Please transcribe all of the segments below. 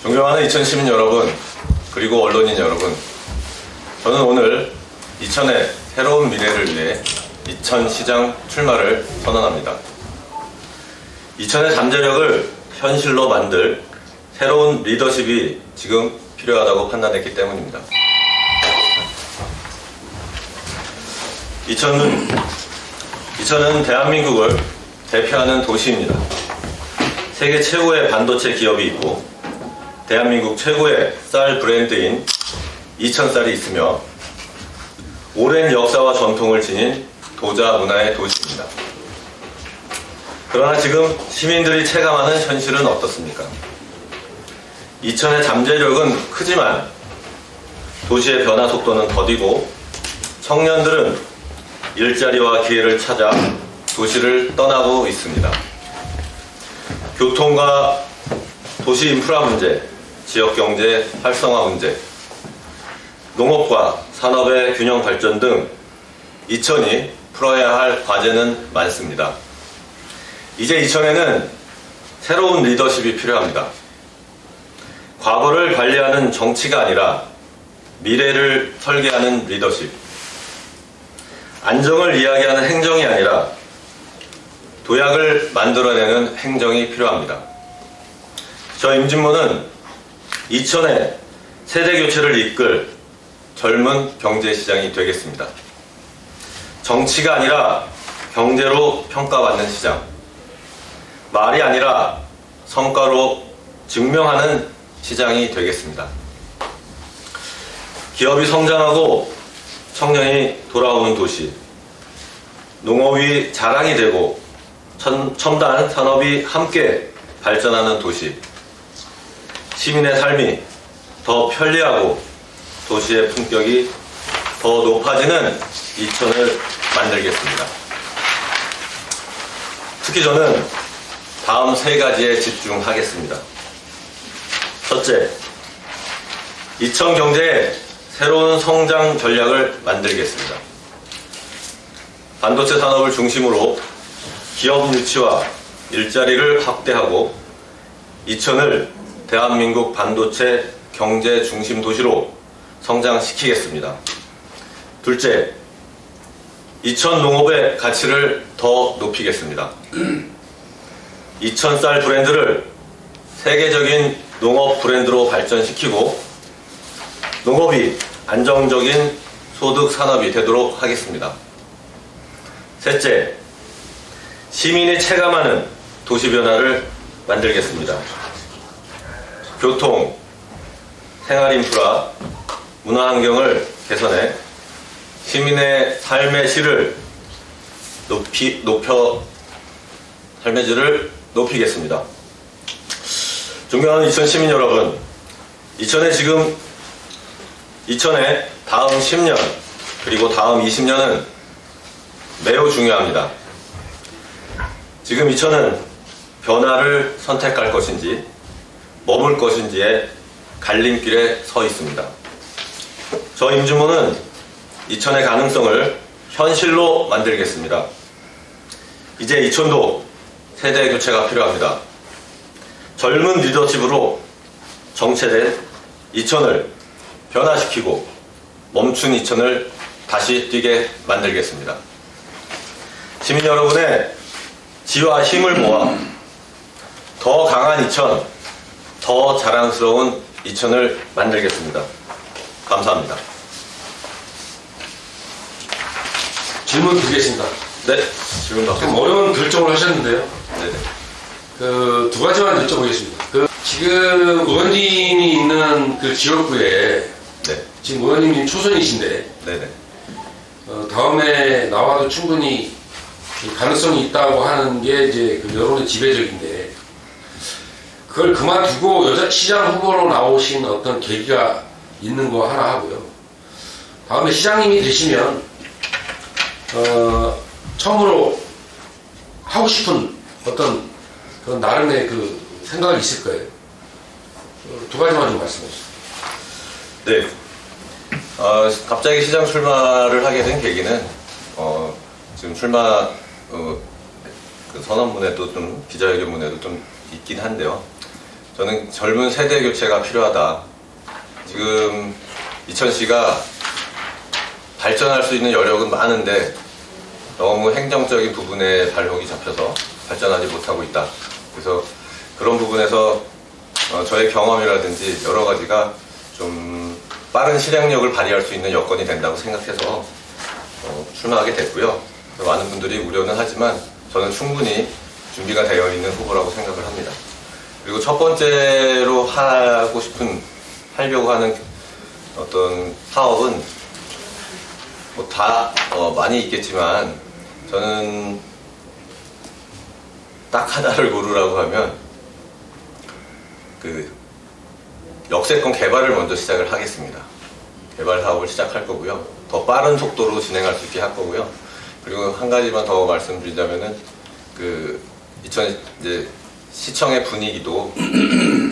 존경하는 이천 시민 여러분, 그리고 언론인 여러분, 저는 오늘 이천의 새로운 미래를 위해 이천시장 출마를 선언합니다. 이천의 잠재력을 현실로 만들 새로운 리더십이 지금 필요하다고 판단했기 때문입니다. 이천은 대한민국을 대표하는 도시입니다. 세계 최고의 반도체 기업이 있고 대한민국 최고의 쌀 브랜드인 이천쌀이 있으며 오랜 역사와 전통을 지닌 도자 문화의 도시입니다. 그러나 지금 시민들이 체감하는 현실은 어떻습니까? 이천의 잠재력은 크지만 도시의 변화 속도는 더디고 청년들은 일자리와 기회를 찾아 도시를 떠나고 있습니다. 교통과 도시 인프라 문제, 지역경제 활성화 문제, 농업과 산업의 균형 발전 등 이천이 풀어야 할 과제는 많습니다. 이제 이천에는 새로운 리더십이 필요합니다. 과거를 관리하는 정치가 아니라 미래를 설계하는 리더십, 안정을 이야기하는 행정이 아니라 도약을 만들어내는 행정이 필요합니다. 저 임진모는 이천의 세대교체를 이끌 젊은 경제시장이 되겠습니다. 정치가 아니라 경제로 평가받는 시장, 말이 아니라 성과로 증명하는 시장이 되겠습니다. 기업이 성장하고 청년이 돌아오는 도시, 농업이 자랑이 되고 첨단 산업이 함께 발전하는 도시, 시민의 삶이 더 편리하고 도시의 품격이 더 높아지는 이천을 만들겠습니다. 특히 저는 다음 세 가지에 집중하겠습니다. 첫째, 이천 경제의 새로운 성장 전략을 만들겠습니다. 반도체 산업을 중심으로 기업 유치와 일자리를 확대하고 이천을 대한민국 반도체 경제 중심 도시로 성장시키겠습니다. 둘째, 이천 농업의 가치를 더 높이겠습니다. 이천쌀 브랜드를 세계적인 농업 브랜드로 발전시키고 농업이 안정적인 소득 산업이 되도록 하겠습니다. 셋째, 시민이 체감하는 도시 변화를 만들겠습니다. 교통, 생활 인프라, 문화 환경을 개선해 시민의 삶의 질을 높이겠습니다. 존경하는 이천 시민 여러분, 이천의 다음 10년 그리고 다음 20년은 매우 중요합니다. 지금 이천은 변화를 선택할 것인지 머물 것인지의 갈림길에 서 있습니다. 저 임진모는 이천의 가능성을 현실로 만들겠습니다. 이제 이천도 세대 교체가 필요합니다. 젊은 리더십으로 정체된 이천을 변화시키고 멈춘 이천을 다시 뛰게 만들겠습니다. 시민 여러분의 지와 힘을 모아 더 강한 이천, 더 자랑스러운 이천을 만들겠습니다. 감사합니다. 질문 드리겠습니다. 네, 질문 좀 받겠습니다. 어려운 결정을 하셨는데요. 네네. 두 가지만 여쭤보겠습니다. 지금 의원님이 있는 그 지역구에 네, 지금 의원님이 초선이신데 네네. 다음에 나와도 충분히 그 가능성이 있다고 하는 게 이제 그 여론의 지배적인데 그걸 그만두고 시장 후보로 나오신 어떤 계기가 있는 거 하나 하고요. 다음에 시장님이 되시면 처음으로 하고 싶은 어떤 그런 나름의 그 생각이 있을 거예요. 두 가지만 좀 말씀해 주세요. 네. 갑자기 시장 출마를 하게 된 계기는 지금 출마 그 선언문에도 좀 기자회견문에도 좀 있긴 한데요. 저는 젊은 세대 교체가 필요하다. 지금 이천시가 발전할 수 있는 여력은 많은데 너무 행정적인 부분에 발목이 잡혀서 발전하지 못하고 있다. 그래서 그런 부분에서 저의 경험이라든지 여러 가지가 좀 빠른 실행력을 발휘할 수 있는 여건이 된다고 생각해서 출마하게 됐고요. 많은 분들이 우려는 하지만 저는 충분히 준비가 되어 있는 후보라고 생각을 합니다. 그리고 첫 번째로 하려고 하는 어떤 사업은 뭐 다 많이 있겠지만 저는 딱 하나를 고르라고 하면 그 역세권 개발을 먼저 시작을 하겠습니다. 개발 사업을 시작할 거고요. 더 빠른 속도로 진행할 수 있게 할 거고요. 그리고 한 가지만 더 말씀드리자면은 이제 시청의 분위기도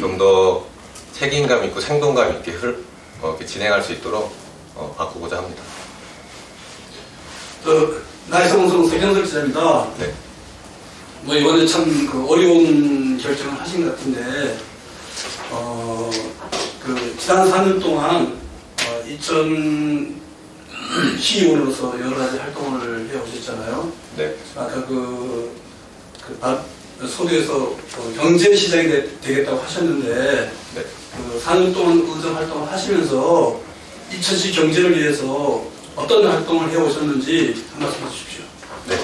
좀 더 책임감 있고 생동감 있게 이렇게 진행할 수 있도록 바꾸고자 합니다. 나이성성 세경석 기자입니다. 네. 뭐 이번에 참 어려운 결정을 하신 것 같은데, 지난 4년 동안 이천 시의원으로서 여러 가지 활동을 해오셨잖아요. 네. 아까 소두에서 경제시장이 되겠다고 하셨는데, 네. 4년 동안 의정 활동을 하시면서 이천시 경제를 위해서 어떤 활동을 해오셨는지 한 말씀 해주십시오. 네.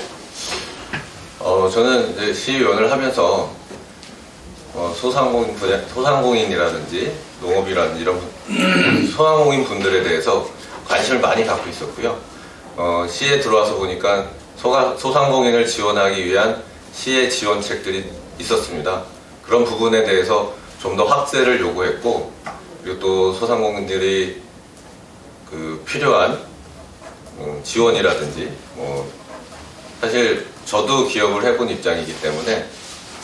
저는 이제 시의원을 하면서 소상공인이라든지 농업이라든지 이런 소상공인 분들에 대해서 관심을 많이 갖고 있었고요. 시에 들어와서 보니까 소상공인을 지원하기 위한 시의 지원책들이 있었습니다. 그런 부분에 대해서 좀 더 확대를 요구했고, 그리고 또 소상공인들이 필요한 지원이라든지 사실 저도 기업을 해본 입장이기 때문에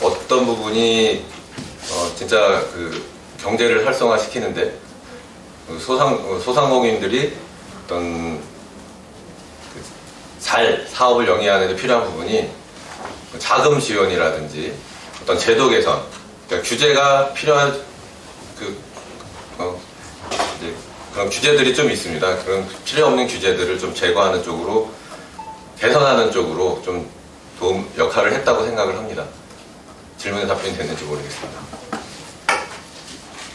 어떤 부분이 진짜 경제를 활성화시키는데 소상공인들이 어떤 사업을 영위하는 데 필요한 부분이 자금 지원이라든지 어떤 제도 개선, 그러니까 규제가 필요한 이제 그런 규제들이 좀 있습니다. 그런 필요 없는 규제들을 좀 제거하는 쪽으로, 개선하는 쪽으로 좀 역할을 했다고 생각을 합니다. 질문에 답변이 됐는지 모르겠습니다.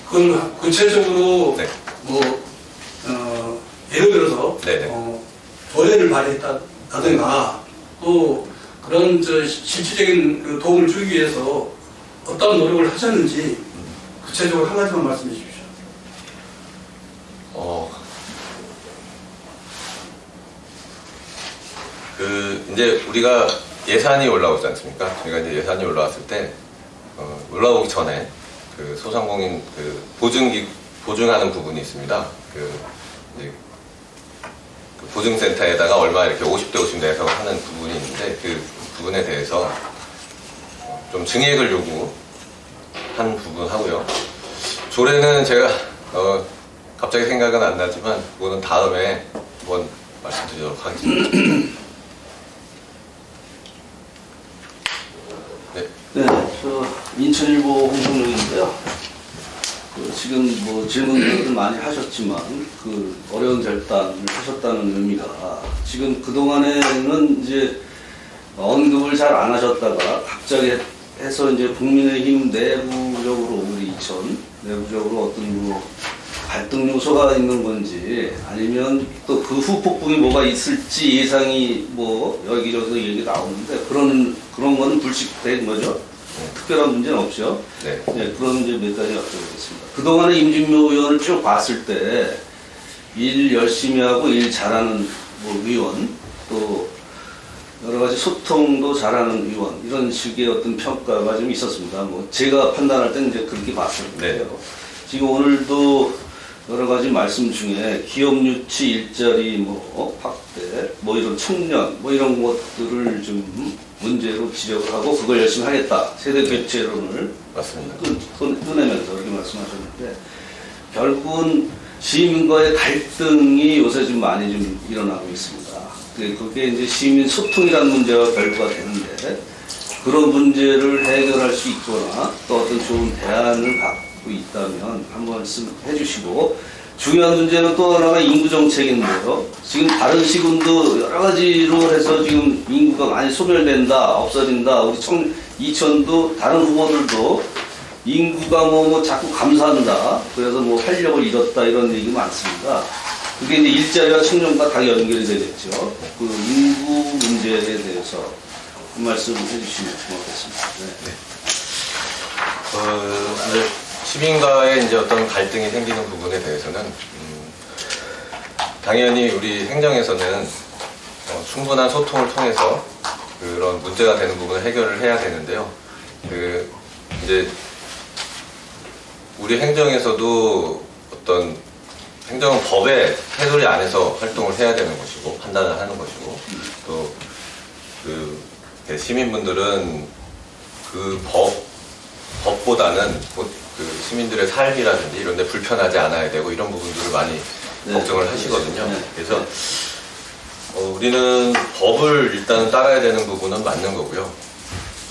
그건 구체적으로 네. 예를 들어서 네네. 조례를 발의했다든가 또 그런 실질적인 도움을 주기 위해서 어떤 노력을 하셨는지 구체적으로 한 가지만 말씀해 주십시오. 이제 우리가 예산이 올라오지 않습니까? 저희가 이제 예산이 올라왔을 때, 올라오기 전에 소상공인 보증하는 부분이 있습니다. 이제 보증센터에다가 얼마 이렇게 50대 50 내서 하는 부분이 있는데, 그 부분에 대해서 좀 증액을 요구한 부분 하고요. 조례는 제가 갑자기 생각은 안 나지만 그거는 다음에 한번 말씀드리도록 하겠습니다. 네, 저 인천일보 홍성룡인데요. 지금 뭐 질문들을 많이 하셨지만 어려운 결단을 하셨다는 의미가, 지금 그동안에는 이제 언급을 잘 안 하셨다가 갑자기 해서 이제 국민의힘 내부적으로, 우리 이천 내부적으로 어떤 갈등 요소가 있는 건지, 아니면 또 그 후폭풍이 뭐가 있을지 예상이 여기저기서 얘기 나오는데, 그런 건 불식된 거죠. 특별한 문제는 없죠. 네. 네, 그런 이제 몇 가지 여쭤보겠습니다. 그동안에 임진모 의원을 쭉 봤을 때 일 열심히 하고 일 잘하는 의원, 또 여러 가지 소통도 잘하는 의원, 이런 식의 어떤 평가가 좀 있었습니다. 제가 판단할 때는 이제 그렇게 봤었는데요. 네. 지금 오늘도 여러 가지 말씀 중에 기업 유치, 일자리 확대, 이런 청년, 이런 것들을 좀 문제로 지적을 하고 그걸 열심히 하겠다. 세대 교체론을 맞습니다. 꺼내면서 이렇게 말씀하셨는데, 결국은 시민과의 갈등이 요새 좀 많이 좀 일어나고 있습니다. 그게 이제 시민 소통이라는 문제와 결부가 되는데, 그런 문제를 해결할 수 있거나 또 어떤 좋은 대안을 갖고 있다면 한 말씀 해주시고, 중요한 문제는 또 하나가 인구 정책인데요. 지금 다른 시군도 여러 가지로 해서 지금 인구가 많이 소멸된다, 없어진다. 우리 이천도 다른 후보들도 인구가 뭐 자꾸 감소한다. 그래서 뭐 활력을 잃었다 이런 얘기 많습니다. 그게 이제 일자리와 청년과 다 연결이 되겠죠. 그 인구 문제에 대해서 한 말씀 해주시면 고맙겠습니다. 네. 이제 시민과의 이제 어떤 갈등이 생기는 부분에 대해서는 당연히 우리 행정에서는 충분한 소통을 통해서 그런 문제가 되는 부분을 해결을 해야 되는데요. 이제 우리 행정에서도 어떤 행정은 법의 테두리 안에서 활동을 해야 되는 것이고 판단을 하는 것이고, 또 시민분들은 그 법보다는 그 시민들의 삶이라든지 이런 데 불편하지 않아야 되고 이런 부분들을 많이 걱정을 하시거든요. 그래서 우리는 법을 일단 따라야 되는 부분은 맞는 거고요.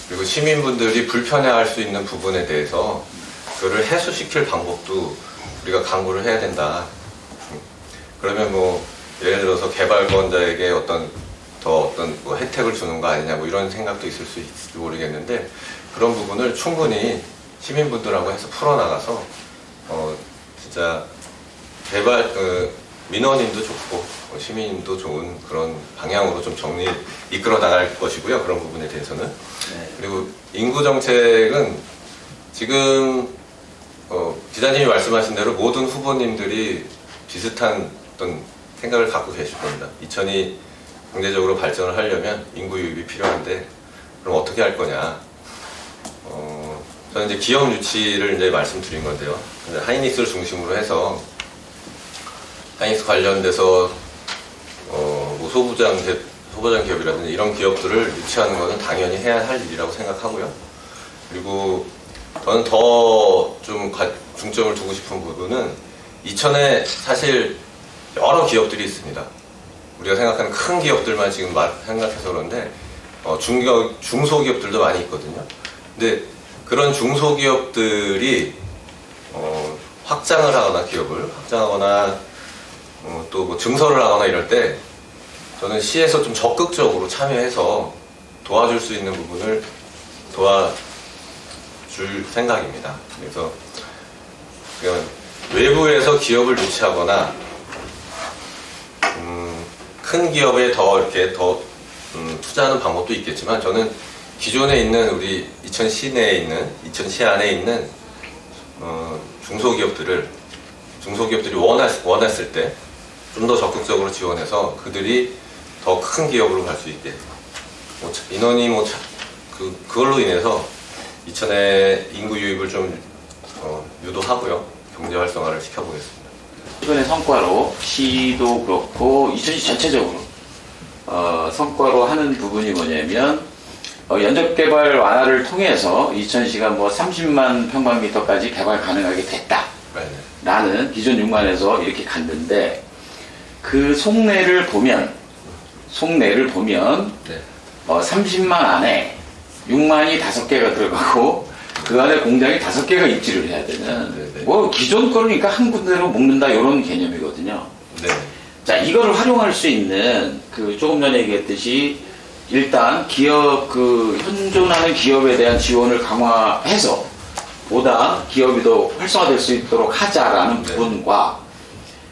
그리고 시민분들이 불편해할 수 있는 부분에 대해서 그거를 해소시킬 방법도 우리가 강구를 해야 된다. 그러면 뭐 예를 들어서 개발권자에게 어떤 뭐 혜택을 주는 거 아니냐 뭐 이런 생각도 있을 수 있을지 모르겠는데, 그런 부분을 충분히 시민분들하고 해서 풀어나가서 진짜 민원인도 좋고 시민도 좋은 그런 방향으로 좀 이끌어 나갈 것이고요. 그런 부분에 대해서는. 네. 그리고 인구 정책은 지금 기자님이 말씀하신 대로 모든 후보님들이 비슷한 어떤 생각을 갖고 계실 겁니다. 이천이 경제적으로 발전을 하려면 인구 유입이 필요한데 그럼 어떻게 할 거냐. 저는 이제 기업 유치를 이제 말씀드린 건데요. 하이닉스를 중심으로 해서 하이닉스 관련돼서 뭐 소부장 기업이라든지 이런 기업들을 유치하는 것은 당연히 해야 할 일이라고 생각하고요. 그리고 저는 더 좀 중점을 두고 싶은 부분은 이천에 사실 여러 기업들이 있습니다. 우리가 생각하는 큰 기업들만 지금 생각해서 그런데 중소기업들도 많이 있거든요. 근데 그런 중소기업들이 확장을 하거나 기업을 확장하거나 또 뭐 증설을 하거나 이럴 때 저는 시에서 좀 적극적으로 참여해서 도와줄 수 있는 부분을 도와줄 생각입니다. 그래서 외부에서 기업을 유치하거나 큰 기업에 이렇게 투자하는 방법도 있겠지만, 저는 기존에 있는 우리 이천시 내에 있는 이천시 안에 있는 중소기업들이 원했을 때 좀 더 적극적으로 지원해서 그들이 더 큰 기업으로 갈 수 있게 인원이 그걸로 인해서 이천의 인구 유입을 좀 유도하고요, 경제 활성화를 시켜보겠습니다. 이번의 성과로 시도 그렇고 이천시 전체적으로 성과로 하는 부분이 뭐냐면 연접개발 완화를 통해서 이천시가 뭐 30만 평방미터까지 개발 가능하게 됐다라는 기존 6만에서 이렇게 갔는데, 그 속내를 보면 30만 안에 6만이 5개가 들어가고 그 안에 공장이 5개가 입지를 해야 되는, 뭐 기존 거니까 한 군데로 묶는다 이런 개념이거든요. 네. 자, 이거를 활용할 수 있는 조금 전에 얘기했듯이 일단 현존하는 기업에 대한 지원을 강화해서 보다 기업이 더 활성화될 수 있도록 하자라는 부분과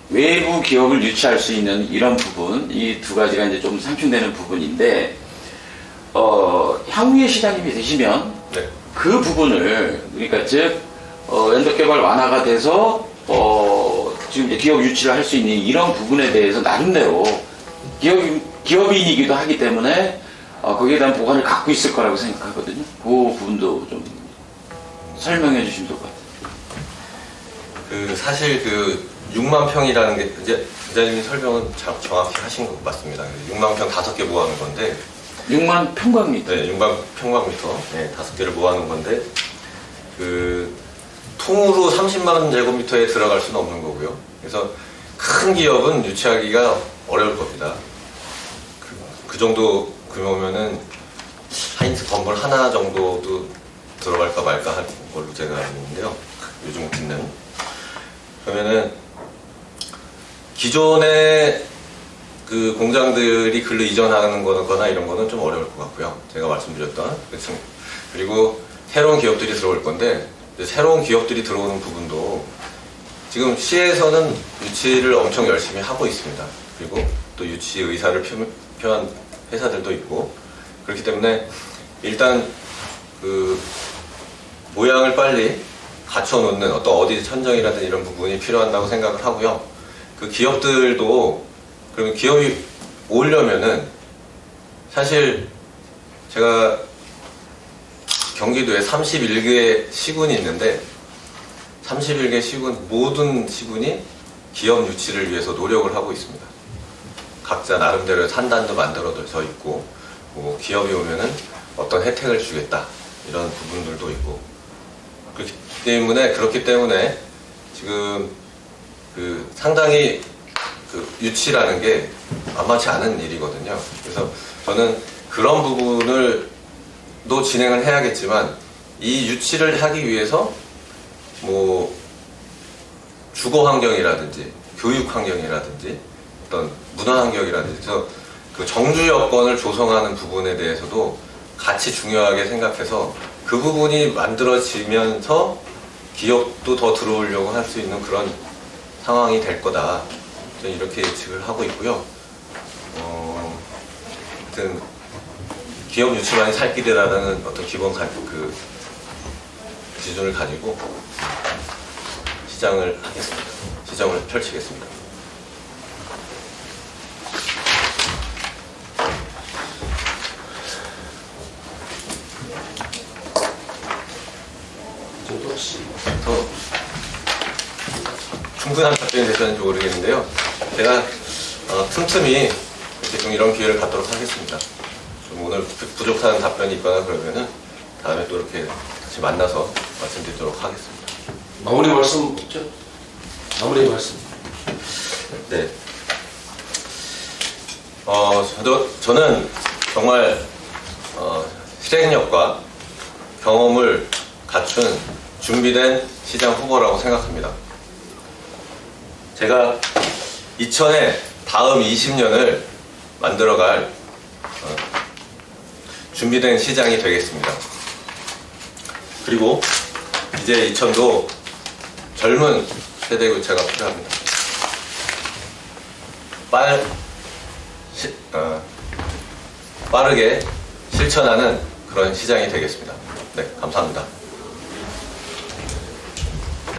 외부 기업을 유치할 수 있는 이런 부분, 이 두 가지가 이제 좀 상충되는 부분인데, 향후에 시장님이 되시면 그 부분을, 그러니까 즉 연접개발 완화가 돼서 지금 이제 기업 유치를 할 수 있는 이런 부분에 대해서 나름대로 기업인이기도 하기 때문에 거기에 대한 보관을 갖고 있을 거라고 생각하거든요. 그 부분도 좀 설명해 주시면 좋을 것 같아요. 사실 6만 평이라는 게 이제 기자님이 설명은 정확히 하신 것 같습니다. 6만 평 5개 모아놓은 건데, 6만 평방미터. 네, 6만 평방미터 5개를 모아놓은 건데, 통으로 30만 제곱미터에 들어갈 수는 없는 거고요. 그래서 큰 기업은 유치하기가 어려울 겁니다. 그 정도 규모면은 하이트 건물 하나 정도도 들어갈까 말까 할 걸로 제가 알고 있는데요. 요즘 듣는. 그러면은 기존의 그 공장들이 글로 이전하는 거나 이런 거는 좀 어려울 것 같고요. 제가 말씀드렸던. 그리고 새로운 기업들이 들어올 건데, 새로운 기업들이 들어오는 부분도 지금 시에서는 유치를 엄청 열심히 하고 있습니다. 그리고 또 유치 의사를 표한 회사들도 있고, 그렇기 때문에 일단 그 모양을 빨리 갖춰놓는 어디 천정이라든 이런 부분이 필요한다고 생각을 하고요. 그 기업들도, 그러면 기업이 오려면은 사실 제가 경기도에 31개 시군이 있는데 31개 시군, 모든 시군이 기업 유치를 위해서 노력을 하고 있습니다. 각자 나름대로 산단도 만들어져 있고, 뭐 기업이 오면은 어떤 혜택을 주겠다 이런 부분들도 있고, 그렇기 때문에 지금 그 상당히 그 유치라는 게 만만치 않은 일이거든요. 그래서 저는 그런 부분을 또 진행을 해야겠지만, 이 유치를 하기 위해서 뭐 주거 환경이라든지 교육 환경이라든지 어떤 문화 환경이라든지, 그래서 그 정주 여건을 조성하는 부분에 대해서도 같이 중요하게 생각해서 그 부분이 만들어지면서 기업도 더 들어오려고 할 수 있는 그런 상황이 될 거다. 저는 이렇게 예측을 하고 있고요. 하여튼 기업 유치만이 살 길이라는 어떤 기본 그 기준을 가지고 시장을 하겠습니다. 시장을 펼치겠습니다. 정도 혹시 더 충분한 답변이 되셨는지 모르겠는데요. 제가 틈틈이 이렇게 좀 이런 기회를 갖도록 하겠습니다. 좀 오늘 부족한 답변이 있거나 그러면은 다음에 또 이렇게 다시 만나서 말씀드리도록 하겠습니다. 마무리 말씀 없죠? 마무리 말씀. 네. 저는 정말 실행력과 경험을 갖춘 준비된 시장 후보라고 생각합니다. 제가 이천에 다음 20년을 만들어갈 준비된 시장이 되겠습니다. 그리고 이제 이천도 젊은 세대 교체가 필요합니다. 빠르게 실천하는 그런 시장이 되겠습니다. 네, 감사합니다.